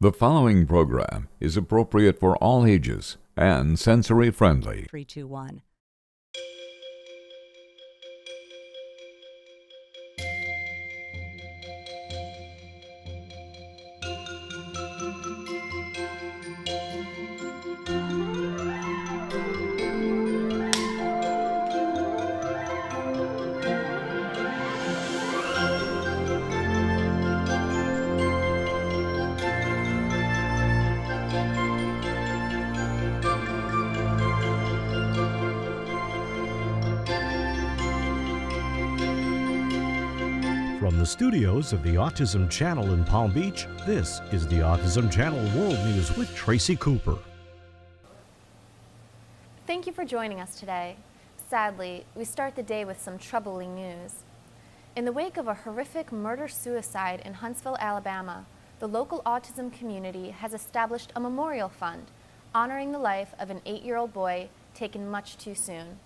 The following program is appropriate for all ages and sensory friendly. 3, 2, 1. From the studios of the Autism Channel in Palm Beach, this is the Autism Channel World News with Tracy Cooper. Thank you for joining us today. Sadly, we start the day with some troubling news. In the wake of a horrific murder-suicide in Huntsville, Alabama, the local autism community has established a memorial fund honoring the life of an 8-year-old boy taken much too soon.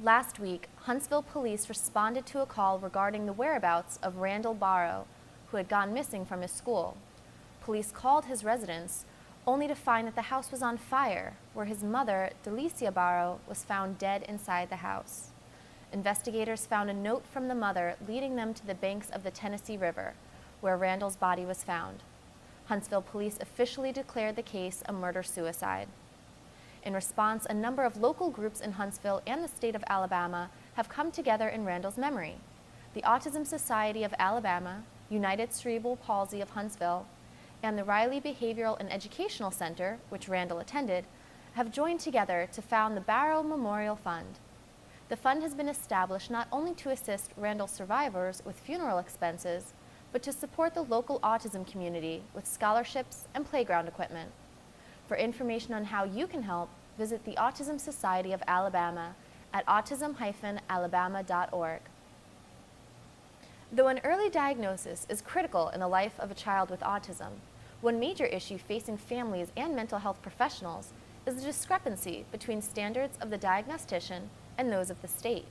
Last week, Huntsville police responded to a call regarding the whereabouts of Randall Barrow, who had gone missing from his school. Police called his residence, only to find that the house was on fire, where his mother, Delicia Barrow, was found dead inside the house. Investigators found a note from the mother leading them to the banks of the Tennessee River, where Randall's body was found. Huntsville police officially declared the case a murder-suicide. In response, a number of local groups in Huntsville and the state of Alabama have come together in Randall's memory. The Autism Society of Alabama, United Cerebral Palsy of Huntsville, and the Riley Behavioral and Educational Center, which Randall attended, have joined together to found the Barrow Memorial Fund. The fund has been established not only to assist Randall survivors with funeral expenses, but to support the local autism community with scholarships and playground equipment. For information on how you can help, visit the Autism Society of Alabama at autism-alabama.org. Though an early diagnosis is critical in the life of a child with autism, one major issue facing families and mental health professionals is the discrepancy between standards of the diagnostician and those of the state.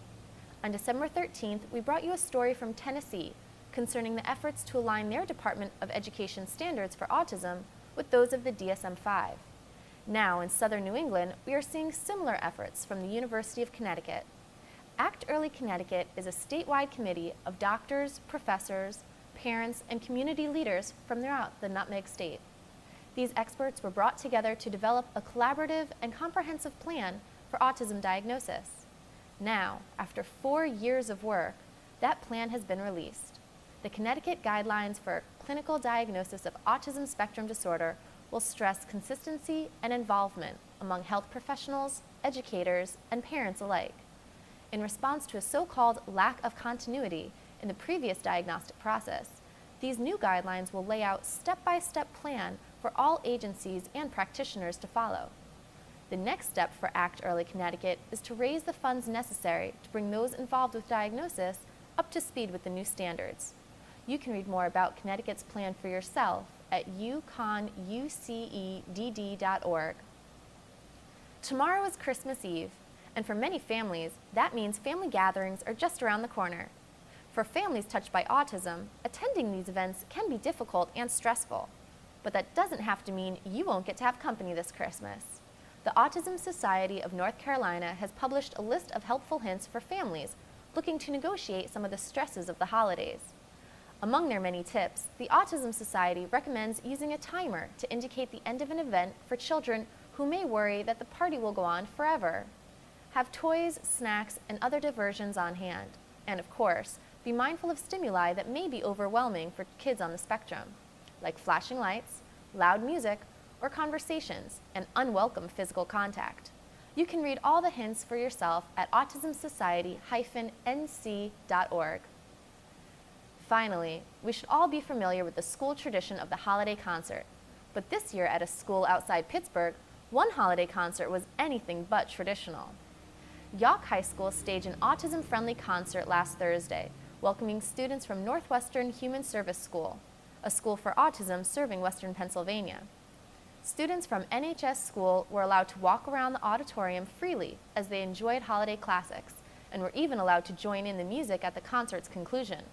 On December 13th, we brought you a story from Tennessee concerning the efforts to align their Department of Education standards for autism with those of the DSM-5. Now, in southern New England, we are seeing similar efforts from the University of Connecticut. ACT Early Connecticut is a statewide committee of doctors, professors, parents, and community leaders from throughout the Nutmeg State. These experts were brought together to develop a collaborative and comprehensive plan for autism diagnosis. Now, after 4 years of work, that plan has been released. The Connecticut Guidelines for Clinical Diagnosis of Autism Spectrum Disorder will stress consistency and involvement among health professionals, educators, and parents alike. In response to a so-called lack of continuity in the previous diagnostic process, these new guidelines will lay out a step-by-step plan for all agencies and practitioners to follow. The next step for ACT Early Connecticut is to raise the funds necessary to bring those involved with diagnosis up to speed with the new standards. You can read more about Connecticut's plan for yourself at uconUcedd.org. Tomorrow is Christmas Eve, and for many families, that means family gatherings are just around the corner. For families touched by autism, attending these events can be difficult and stressful, but that doesn't have to mean you won't get to have company this Christmas. The Autism Society of North Carolina has published a list of helpful hints for families looking to negotiate some of the stresses of the holidays. Among their many tips, the Autism Society recommends using a timer to indicate the end of an event for children who may worry that the party will go on forever. Have toys, snacks, and other diversions on hand. And of course, be mindful of stimuli that may be overwhelming for kids on the spectrum, like flashing lights, loud music, or conversations, and unwelcome physical contact. You can read all the hints for yourself at autismsociety-nc.org. Finally, we should all be familiar with the school tradition of the holiday concert. But this year at a school outside Pittsburgh, one holiday concert was anything but traditional. Yawk High School staged an autism-friendly concert last Thursday, welcoming students from Northwestern Human Service School, a school for autism serving Western Pennsylvania. Students from NHS school were allowed to walk around the auditorium freely as they enjoyed holiday classics, and were even allowed to join in the music at the concert's conclusion.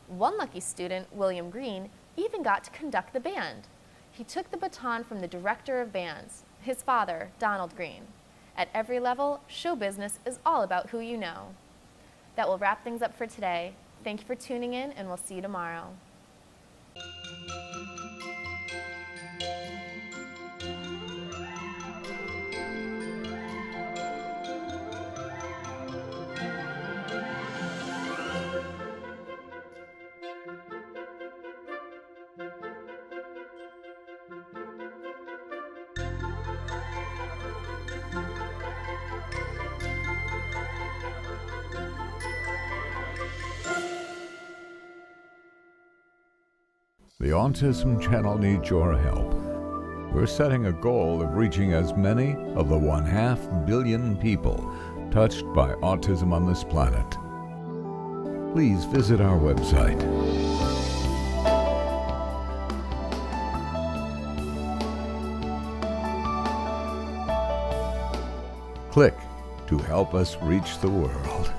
One lucky student, William Green, even got to conduct the band. He took the baton from the director of bands, his father, Donald Green. At every level, show business is all about who you know. That will wrap things up for today. Thank you for tuning in, and we'll see you tomorrow. The Autism Channel needs your help. We're setting a goal of reaching as many of the 1/2 billion people touched by autism on this planet. Please visit our website. Click to help us reach the world.